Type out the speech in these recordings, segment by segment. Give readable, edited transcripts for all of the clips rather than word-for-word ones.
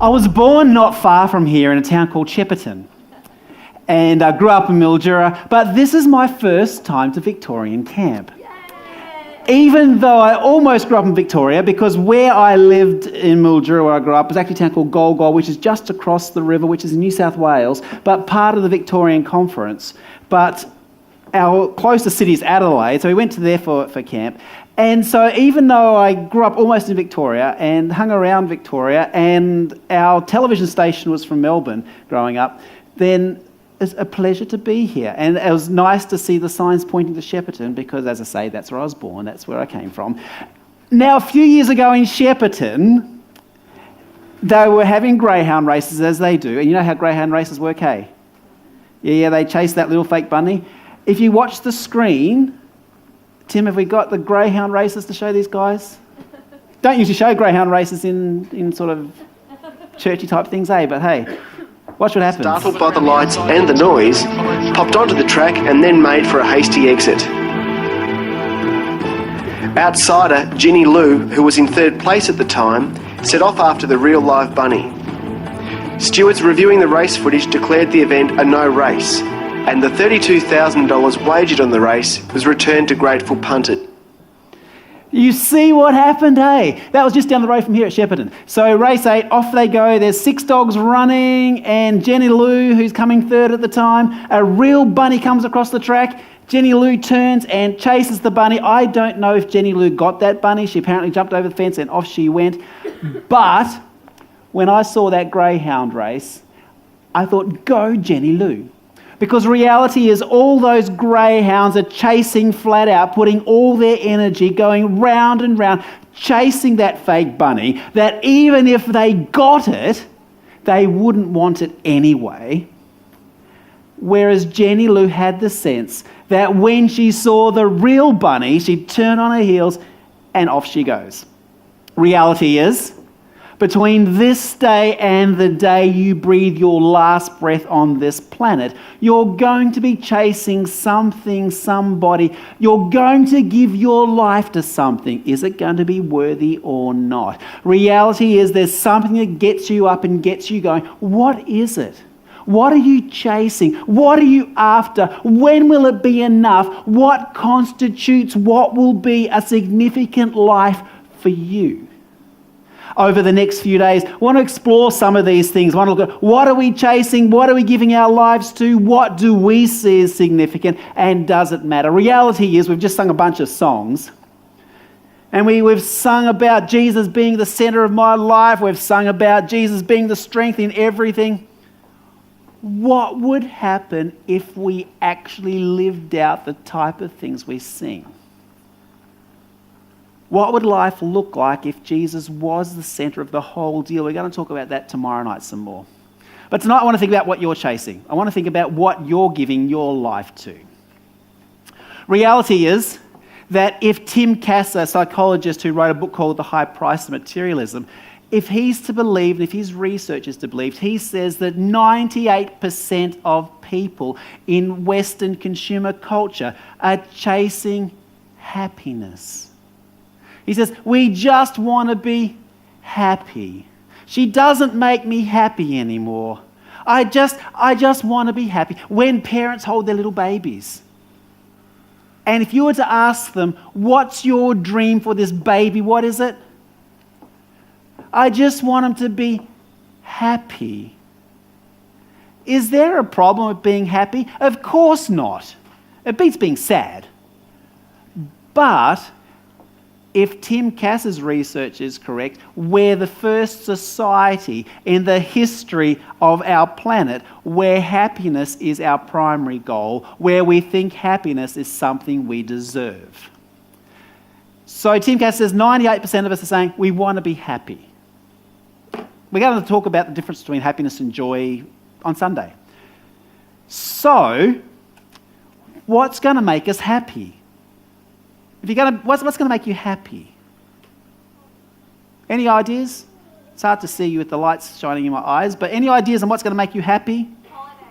I was born not far from here in a town called Shepparton, and I grew up in Mildura, but this is my first time to Victorian camp. Even though I almost grew up in Victoria, because where I lived in Mildura, where I grew up, was actually a town called Golgol, which is just across the river, which is in New South Wales, but part of the Victorian Conference. But our closest city is Adelaide, so we went to there for camp. And so even though I grew up almost in Victoria and hung around Victoria, and our television station was from Melbourne growing up, then it's a pleasure to be here. And it was nice to see the signs pointing to Shepparton because, as I say, that's where I was born, that's where I came from. Now, a few years ago in Shepparton, they were having greyhound races, as they do. And you know how greyhound races work, hey? Yeah, they chase that little fake bunny. If you watch the screen, Tim, have we got the greyhound races to show these guys? Don't usually show greyhound races in sort of churchy type things, eh? But hey, watch what happens. Startled by the lights and the noise, popped onto the track and then made for a hasty exit. Outsider Ginny Lou, who was in third place at the time, set off after the real live bunny. Stewards reviewing the race footage declared the event a no race, and the $32,000 wagered on the race was returned to grateful punters. You see what happened, hey? That was just down the road from here at Shepparton. So race 8, off they go. There's 6 dogs running, and Jenny Lou, who's coming third at the time, a real bunny comes across the track. Jenny Lou turns and chases the bunny. I don't know if Jenny Lou got that bunny. She apparently jumped over the fence and off she went. But when I saw that greyhound race, I thought, go Jenny Lou. Because reality is all those greyhounds are chasing flat out, putting all their energy, going round and round, chasing that fake bunny, that even if they got it, they wouldn't want it anyway. Whereas Jenny Lou had the sense that when she saw the real bunny, she'd turn on her heels and off she goes. Reality is, between this day and the day you breathe your last breath on this planet, you're going to be chasing something, somebody. You're going to give your life to something. Is it going to be worthy or not? Reality is there's something that gets you up and gets you going. What is it? What are you chasing? What are you after? When will it be enough? What constitutes what will be a significant life for you? Over the next few days, I want to explore some of these things. I want to look at what are we chasing? What are we giving our lives to? What do we see as significant? And does it matter? Reality is we've just sung a bunch of songs. And we've sung about Jesus being the center of my life. We've sung about Jesus being the strength in everything. What would happen if we actually lived out the type of things we sing? What would life look like if Jesus was the center of the whole deal? We're going to talk about that tomorrow night some more. But tonight I want to think about what you're chasing. I want to think about what you're giving your life to. Reality is that if Tim Cass, a psychologist who wrote a book called The High Price of Materialism, if he's to believe, if his research is to believe, he says that 98% of people in Western consumer culture are chasing happiness. He says, we just want to be happy. She doesn't make me happy anymore. I just want to be happy. When parents hold their little babies, and if you were to ask them, what's your dream for this baby? What is it? I just want them to be happy. Is there a problem with being happy? Of course not. It beats being sad. But if Tim Cass's research is correct, we're the first society in the history of our planet where happiness is our primary goal, where we think happiness is something we deserve. So Tim Cass says 98% of us are saying we want to be happy. We're going to talk about the difference between happiness and joy on Sunday. So, what's going to make us happy? What's going to make you happy? Any ideas? It's hard to see you with the lights shining in my eyes, but any ideas on what's going to make you happy? Holidays.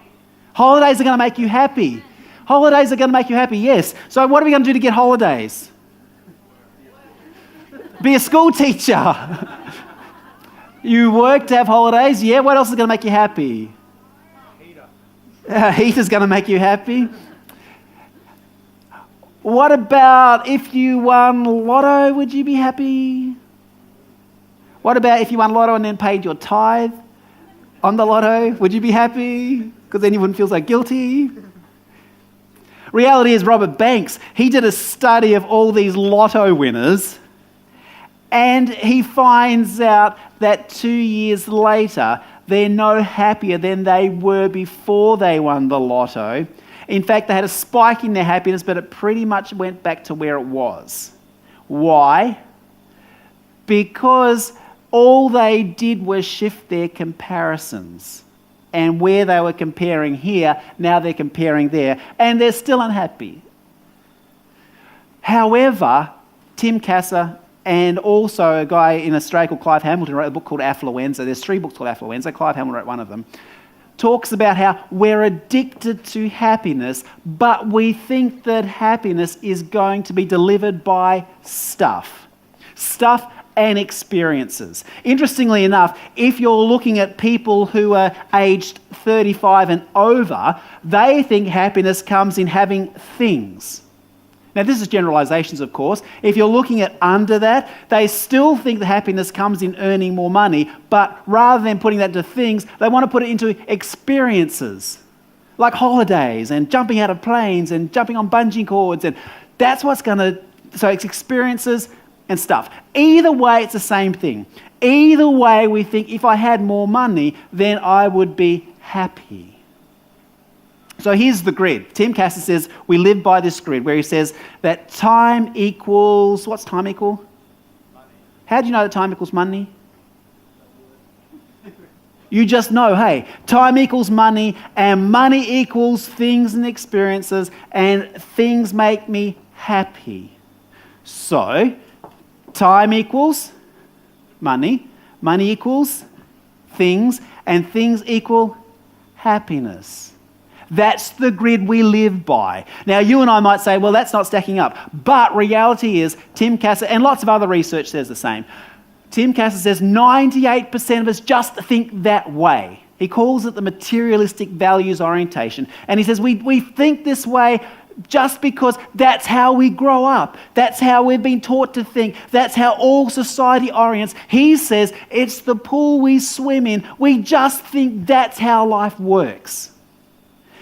Holidays are going to make you happy. Holidays are going to make you happy, yes. So what are we going to do to get holidays? Be a school teacher. You work to have holidays. Yeah, what else is going to make you happy? Heater's going to make you happy. What about if you won lotto? Would you be happy? What about if you won lotto and then paid your tithe on the lotto? Would you be happy? Because then you wouldn't feel so guilty. Reality is Robert Banks, he did a study of all these lotto winners, and he finds out that 2 years later, they're no happier than they were before they won the lotto. In fact, they had a spike in their happiness, but it pretty much went back to where it was. Why? Because all they did was shift their comparisons. And where they were comparing here, now they're comparing there, and they're still unhappy. However, Tim Kasser and also a guy in Australia called Clive Hamilton wrote a book called Affluenza. There's 3 books called Affluenza. Clive Hamilton wrote one of them. Talks about how we're addicted to happiness, but we think that happiness is going to be delivered by stuff. Stuff and experiences. Interestingly enough, if you're looking at people who are aged 35 and over, they think happiness comes in having things. Now, this is generalizations, of course. If you're looking at under that, they still think that happiness comes in earning more money, but rather than putting that into things, they want to put it into experiences, like holidays and jumping out of planes and jumping on bungee cords, and that's what's going to... So it's experiences and stuff. Either way, it's the same thing. Either way, we think if I had more money, then I would be happy. So here's the grid. Tim Kasser says we live by this grid where he says that time equals... What's time equal? Money. How do you know that time equals money? You just know, hey, time equals money, and money equals things and experiences, and things make me happy. So, time equals money, money equals things, and things equal happiness. That's the grid we live by. Now, you and I might say, well, that's not stacking up. But reality is, Tim Kasser, and lots of other research says the same, Tim Kasser says 98% of us just think that way. He calls it the materialistic values orientation. And he says we think this way just because that's how we grow up. That's how we've been taught to think. That's how all society orients. He says it's the pool we swim in. We just think that's how life works.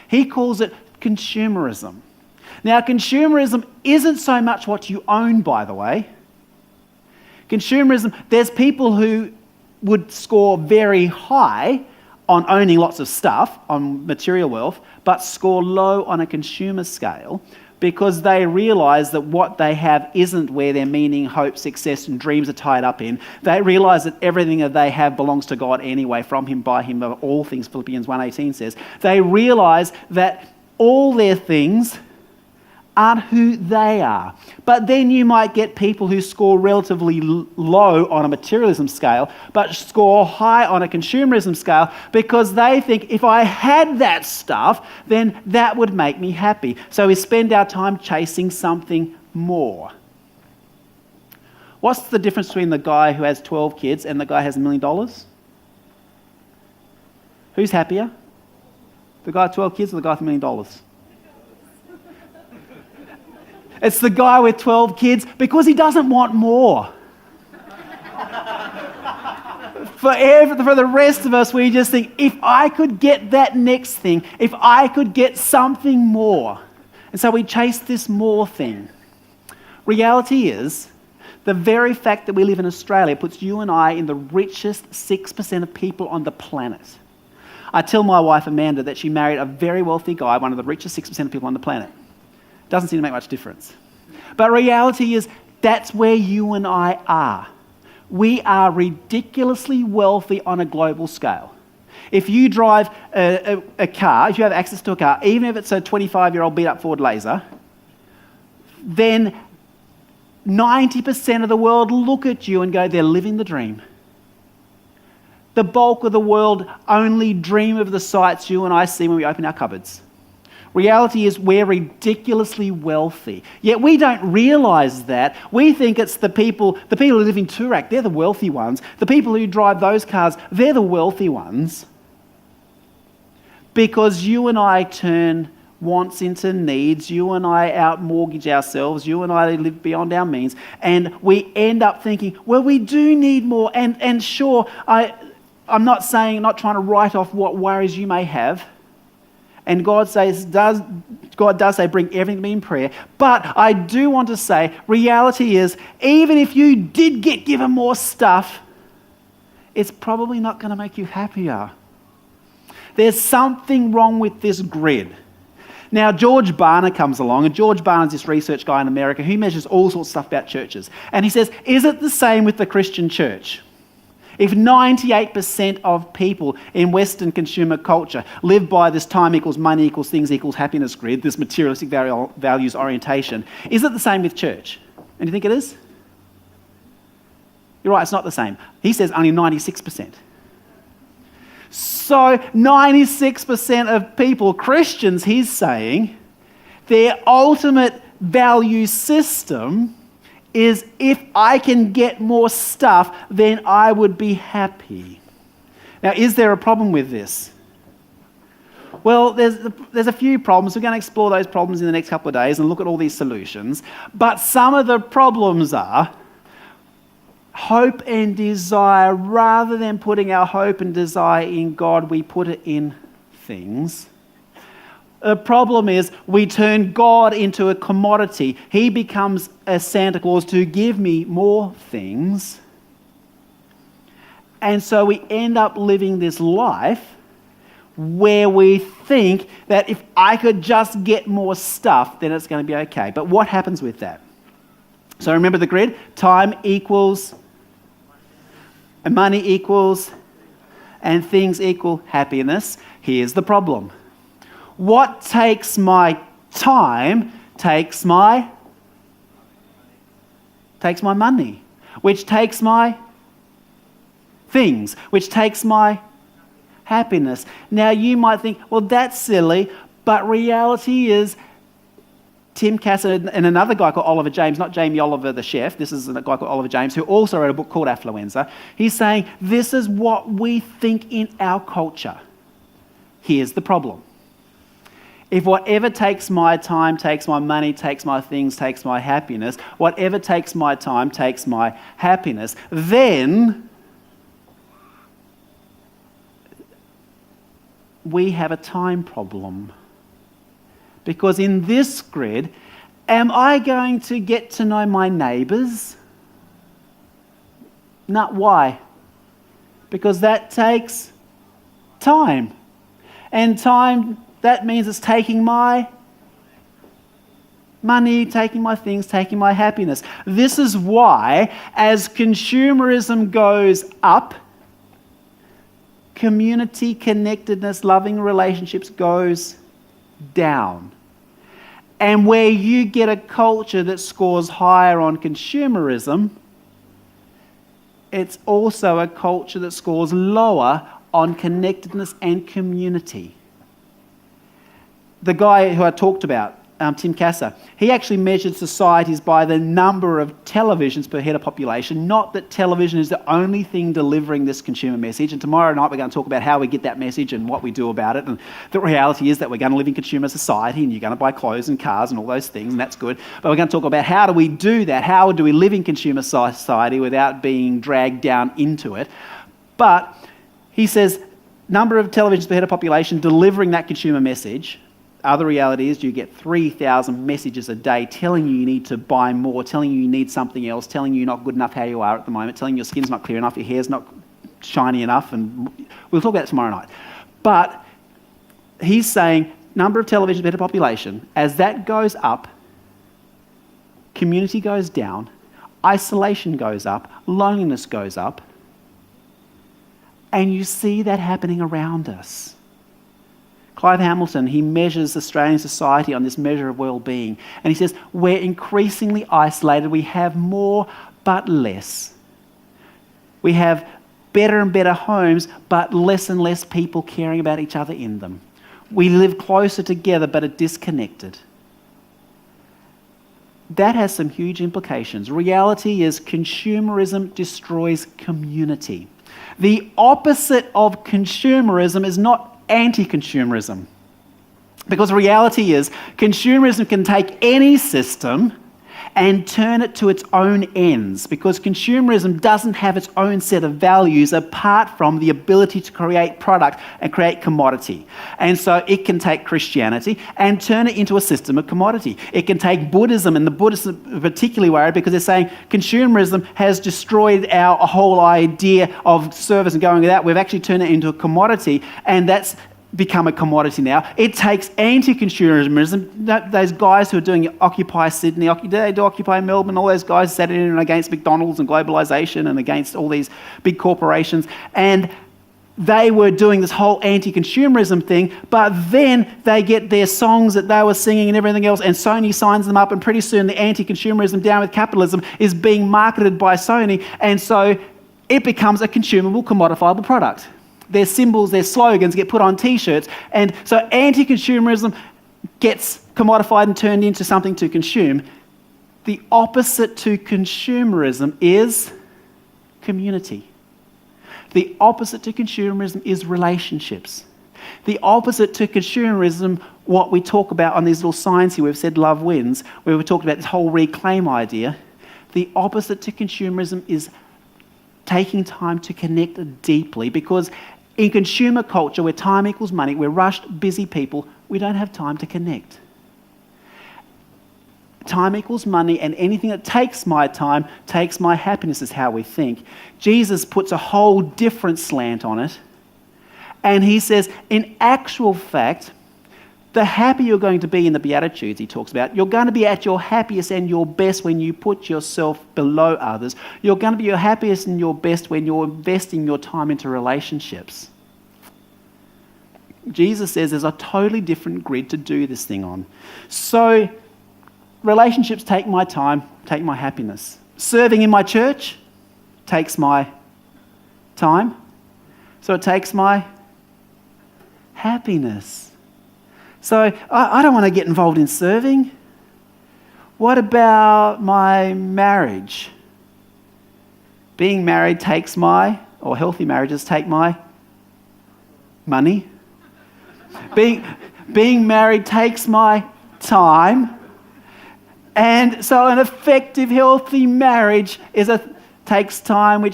He calls it consumerism. Now, consumerism isn't so much what you own, by the way. Consumerism, there's people who would score very high on owning lots of stuff, on material wealth, but score low on a consumer scale because they realise that what they have isn't where their meaning, hope, success and dreams are tied up in. They realise that everything that they have belongs to God anyway, from Him, by Him, of all things, Philippians 1:18 says. They realise that all their things aren't who they are. But then you might get people who score relatively low on a materialism scale, but score high on a consumerism scale because they think if I had that stuff, then that would make me happy. So we spend our time chasing something more. What's the difference between the guy who has 12 kids and the guy who has $1 million? Who's happier? The guy with 12 kids or the guy with $1 million? It's the guy with 12 kids because he doesn't want more. For the rest of us, we just think, if I could get that next thing, if I could get something more. And so we chase this more thing. Reality is, the very fact that we live in Australia puts you and I in the richest 6% of people on the planet. I tell my wife, Amanda, that she married a very wealthy guy, one of the richest 6% of people on the planet. Doesn't seem to make much difference. But reality is, that's where you and I are. We are ridiculously wealthy on a global scale. If you drive a car, if you have access to a car, even if it's a 25-year-old beat-up Ford Laser, then 90% of the world look at you and go, they're living the dream. The bulk of the world only dream of the sights you and I see when we open our cupboards. Reality is we're ridiculously wealthy. Yet we don't realise that. We think it's the people who live in Toorak, they're the wealthy ones. The people who drive those cars, they're the wealthy ones. Because you and I turn wants into needs, you and I out-mortgage ourselves, you and I live beyond our means, and we end up thinking, well, we do need more. And sure, I'm not trying to write off what worries you may have. And God does say, bring everything to me in prayer. But I do want to say, reality is, even if you did get given more stuff, it's probably not going to make you happier. There's something wrong with this grid. Now, George Barna comes along, and George Barna's this research guy in America who measures all sorts of stuff about churches. And he says, is it the same with the Christian church? If 98% of people in Western consumer culture live by this time equals money equals things equals happiness grid, this materialistic values orientation, is it the same with church? And you think it is? You're right, it's not the same. He says only 96%. So 96% of people, Christians, he's saying, their ultimate value system is if I can get more stuff, then I would be happy. Now, is there a problem with this? Well, there's a few problems. We're going to explore those problems in the next couple of days and look at all these solutions. But some of the problems are hope and desire. Rather than putting our hope and desire in God, we put it in things. The problem is we turn God into a commodity. He becomes a Santa Claus to give me more things. And so we end up living this life where we think that if I could just get more stuff, then it's going to be okay. But what happens with that? So remember the grid? Time equals, and money equals, and things equal happiness. Here's the problem. What takes my time takes my money, which takes my things, which takes my happiness. Now you might think, well, that's silly, but reality is Tim Casser and another guy called Oliver James, not Jamie Oliver the chef, this is a guy called Oliver James who also wrote a book called Affluenza. He's saying this is what we think in our culture. Here's the problem. If whatever takes my time, takes my money, takes my things, takes my happiness, whatever takes my time, takes my happiness, then we have a time problem. Because in this grid, am I going to get to know my neighbours? No, why? Because that takes time. And time, that means it's taking my money, taking my things, taking my happiness. This is why, as consumerism goes up, community connectedness, loving relationships goes down. And where you get a culture that scores higher on consumerism, it's also a culture that scores lower on connectedness and community. The guy who I talked about, Tim Casser, he actually measured societies by the number of televisions per head of population, not that television is the only thing delivering this consumer message. And tomorrow night we're going to talk about how we get that message and what we do about it. And the reality is that we're going to live in consumer society and you're going to buy clothes and cars and all those things, and that's good. But we're going to talk about how do we do that? How do we live in consumer society without being dragged down into it? But he says, number of televisions per head of population delivering that consumer message. Other reality is you get 3,000 messages a day telling you need to buy more, telling you need something else, telling you you're not good enough how you are at the moment, telling you your skin's not clear enough, your hair's not shiny enough, and we'll talk about it tomorrow night. But he's saying number of television per head of population, as that goes up, community goes down, isolation goes up, loneliness goes up, and you see that happening around us. Clive Hamilton, he measures Australian society on this measure of well-being. And he says, we're increasingly isolated. We have more but less. We have better and better homes, but less and less people caring about each other in them. We live closer together but are disconnected. That has some huge implications. Reality is consumerism destroys community. The opposite of consumerism is not anti-consumerism. Because reality is consumerism can take any system and turn it to its own ends, because consumerism doesn't have its own set of values apart from the ability to create product and create commodity. And so it can take Christianity and turn it into a system of commodity. It can take Buddhism, and the Buddhists are particularly worried because they're saying consumerism has destroyed our whole idea of service and going with that. We've actually turned it into a commodity, and that's become a commodity now. It takes anti-consumerism. Those guys who are doing Occupy Sydney, they do Occupy Melbourne, all those guys sat in against McDonald's and globalisation and against all these big corporations, and they were doing this whole anti-consumerism thing, but then they get their songs that they were singing and everything else, and Sony signs them up, and pretty soon the anti-consumerism down with capitalism is being marketed by Sony, and so it becomes a consumable, commodifiable product. Their symbols, their slogans get put on T-shirts. And so anti-consumerism gets commodified and turned into something to consume. The opposite to consumerism is community. The opposite to consumerism is relationships. The opposite to consumerism, what we talk about on these little signs here, we've said love wins, where we talked about this whole reclaim idea. The opposite to consumerism is taking time to connect deeply, because in consumer culture, where time equals money, we're rushed, busy people, we don't have time to connect. Time equals money, and anything that takes my time takes my happiness, is how we think. Jesus puts a whole different slant on it, and he says, in actual fact, the happier you're going to be in the Beatitudes, he talks about, you're going to be at your happiest and your best when you put yourself below others. You're going to be your happiest and your best when you're investing your time into relationships. Jesus says there's a totally different grid to do this thing on. So relationships take my time, take my happiness. Serving in my church takes my time, so it takes my happiness. So I don't want to get involved in serving. What about my marriage? Being married takes or healthy marriages take my money. Being married takes my time. And so an effective, healthy marriage takes time,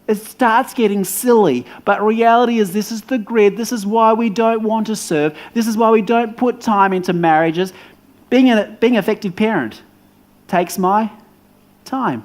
it starts getting silly. But reality is, this is the grid. This is why we don't want to serve. This is why we don't put time into marriages. Being an effective parent takes my time.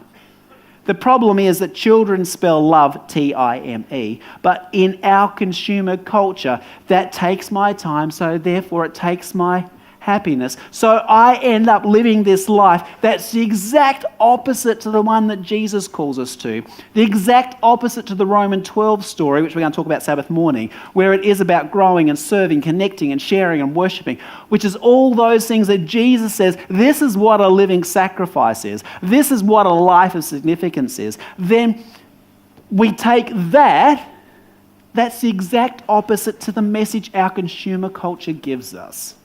The problem is that children spell love T-I-M-E, but in our consumer culture, that takes my time, so therefore it takes my happiness. So I end up living this life that's the exact opposite to the one that Jesus calls us to. The exact opposite to the Roman 12 story, which we're going to talk about Sabbath morning, where it is about growing and serving, connecting and sharing and worshipping, which is all those things that Jesus says, this is what a living sacrifice is. This is what a life of significance is. Then we take that's the exact opposite to the message our consumer culture gives us.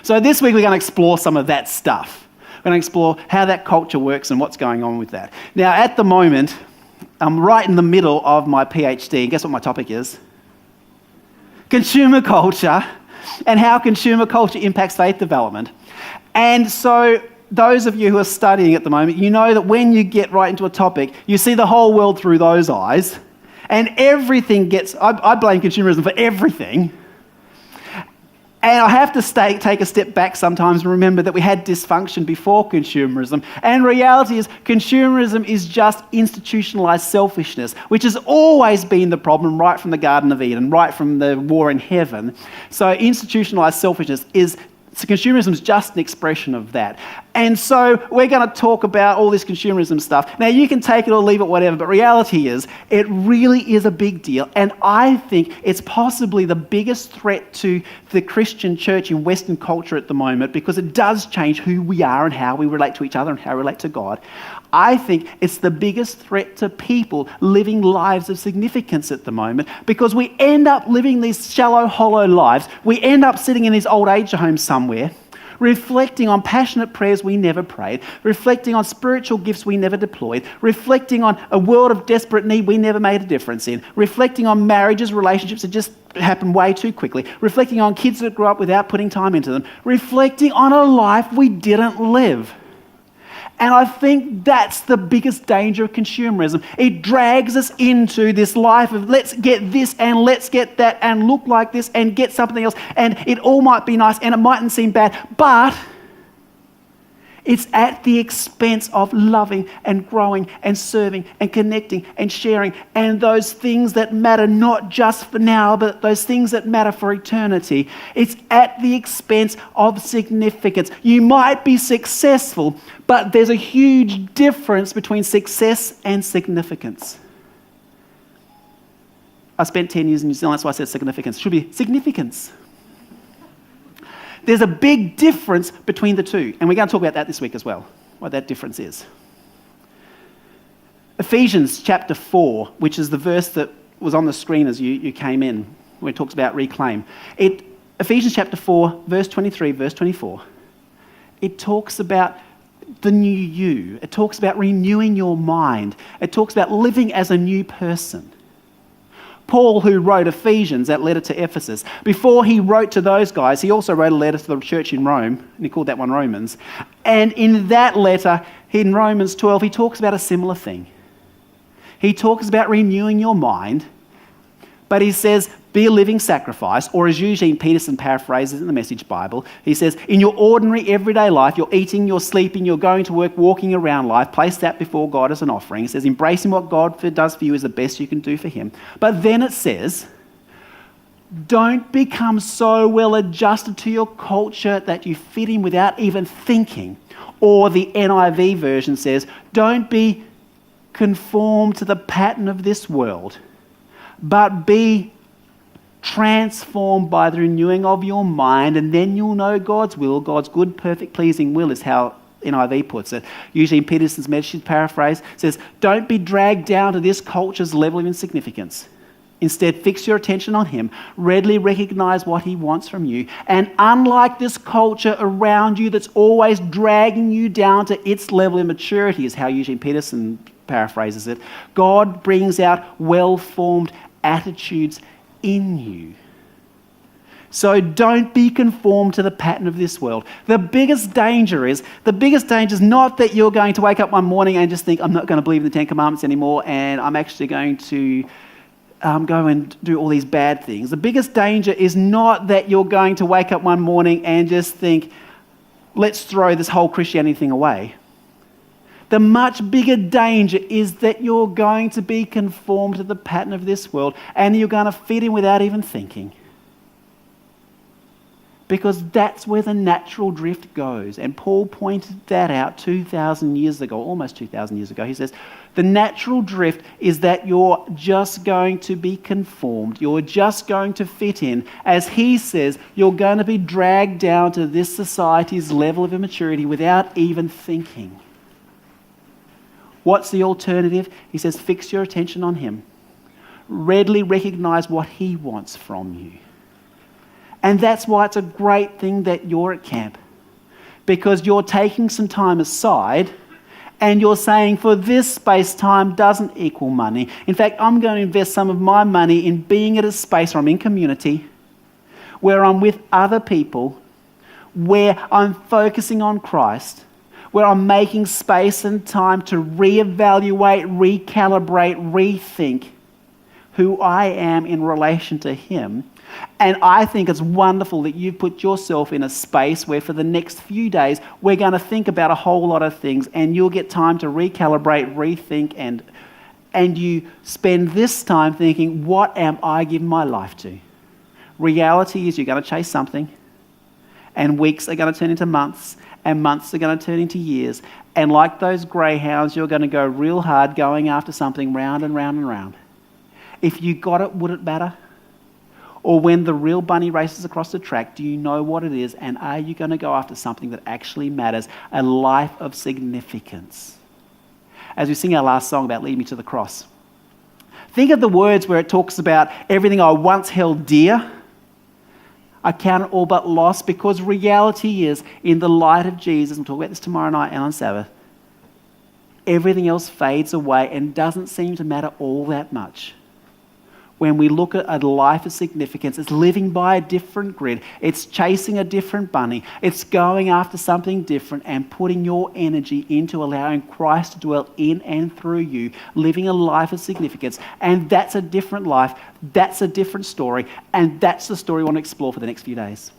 So this week we're going to explore some of that stuff. We're going to explore how that culture works and what's going on with that. Now, at the moment, I'm right in the middle of my PhD. And guess what my topic is? Consumer culture, and how consumer culture impacts faith development. And so those of you who are studying at the moment, you know that when you get right into a topic, you see the whole world through those eyes, and everything I blame consumerism for everything. And I have to take a step back sometimes and remember that we had dysfunction before consumerism. And reality is, consumerism is just institutionalized selfishness, which has always been the problem right from the Garden of Eden, right from the war in heaven. So institutionalized selfishness consumerism is just an expression of that. And so we're going to talk about all this consumerism stuff. Now, you can take it or leave it, whatever, but reality is, it really is a big deal. And I think it's possibly the biggest threat to the Christian church in Western culture at the moment, because it does change who we are and how we relate to each other and how we relate to God. I think it's the biggest threat to people living lives of significance at the moment, because we end up living these shallow, hollow lives. We end up sitting in these old age homes somewhere, reflecting on passionate prayers we never prayed, reflecting on spiritual gifts we never deployed, reflecting on a world of desperate need we never made a difference in, reflecting on marriages, relationships that just happened way too quickly, reflecting on kids that grew up without putting time into them, reflecting on a life we didn't live. And I think that's the biggest danger of consumerism. It drags us into this life of let's get this and let's get that and look like this and get something else, and it all might be nice and it mightn't seem bad, but it's at the expense of loving and growing and serving and connecting and sharing and those things that matter not just for now, but those things that matter for eternity. It's at the expense of significance. You might be successful, but there's a huge difference between success and significance. I spent 10 years in New Zealand, that's why I said significance. It should be significance. There's a big difference between the two, and we're going to talk about that this week as well, what that difference is. Ephesians chapter 4, which is the verse that was on the screen as you came in, where it talks about reclaim. Ephesians chapter 4, verse 23, verse 24, it talks about the new you. It talks about renewing your mind. It talks about living as a new person. Paul, who wrote Ephesians, that letter to Ephesus, before he wrote to those guys, he also wrote a letter to the church in Rome, and he called that one Romans. And in that letter, in Romans 12, he talks about a similar thing. He talks about renewing your mind, but he says, be a living sacrifice, or as Eugene Peterson paraphrases in the Message Bible, he says, in your ordinary everyday life, you're eating, you're sleeping, you're going to work, walking around life, place that before God as an offering. It says, embracing what God does for you is the best you can do for him. But then it says, don't become so well adjusted to your culture that you fit in without even thinking. Or the NIV version says, don't be conformed to the pattern of this world, but be transformed by the renewing of your mind, and then you'll know God's will. God's good, perfect, pleasing will is how NIV puts it. Usually in Peterson's Message paraphrase says, don't be dragged down to this culture's level of insignificance. Instead, fix your attention on him. Readily recognize what he wants from you. And unlike this culture around you that's always dragging you down to its level of maturity, is how Eugene Peterson paraphrases it, God brings out well-formed attitudes in you. So don't be conformed to the pattern of this world. The biggest danger is not that you're going to wake up one morning and just think, I'm not going to believe in the Ten Commandments anymore, and I'm actually going to go and do all these bad things. The biggest danger is not that you're going to wake up one morning and just think, let's throw this whole Christianity thing away. The much bigger danger is that you're going to be conformed to the pattern of this world, and you're going to fit in without even thinking. Because that's where the natural drift goes. And Paul pointed that out 2,000 years ago, almost 2,000 years ago. He says, the natural drift is that you're just going to be conformed. You're just going to fit in. As he says, you're going to be dragged down to this society's level of immaturity without even thinking. What's the alternative? He says, fix your attention on him. Readily recognize what he wants from you. And that's why it's a great thing that you're at camp. Because you're taking some time aside and you're saying, for this space, time doesn't equal money. In fact, I'm going to invest some of my money in being at a space where I'm in community, where I'm with other people, where I'm focusing on Christ, where I'm making space and time to reevaluate, recalibrate, rethink who I am in relation to him. And I think it's wonderful that you've put yourself in a space where for the next few days, we're going to think about a whole lot of things, and you'll get time to recalibrate, rethink, and you spend this time thinking, what am I giving my life to? Reality is you're going to chase something, and weeks are going to turn into months, and months are going to turn into years. And like those greyhounds, you're going to go real hard going after something round and round and round. If you got it, would it matter? Or when the real bunny races across the track, do you know what it is? And are you going to go after something that actually matters? A life of significance. as we sing our last song about lead me to the cross. Think of the words where it talks about everything I once held dear, I count it all but lost, because reality is, in the light of Jesus, we'll talk about this tomorrow night and on Sabbath, everything else fades away and doesn't seem to matter all that much. When we look at a life of significance, it's living by a different grid, it's chasing a different bunny, it's going after something different and putting your energy into allowing Christ to dwell in and through you, living a life of significance. And that's a different life, that's a different story, and that's the story we want to explore for the next few days.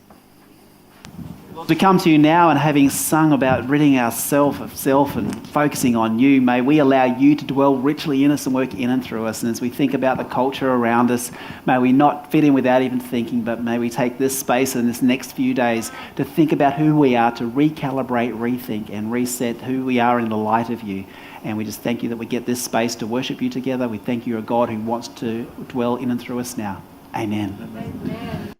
To come to you now, and having sung about ridding ourselves of self and focusing on you, may we allow you to dwell richly in us and work in and through us. And as we think about the culture around us, may we not fit in without even thinking, but may we take this space and this next few days to think about who we are, to recalibrate, rethink and reset who we are in the light of you. And we just thank you that we get this space to worship you together. We thank you, a God who wants to dwell in and through us now. Amen. Amen.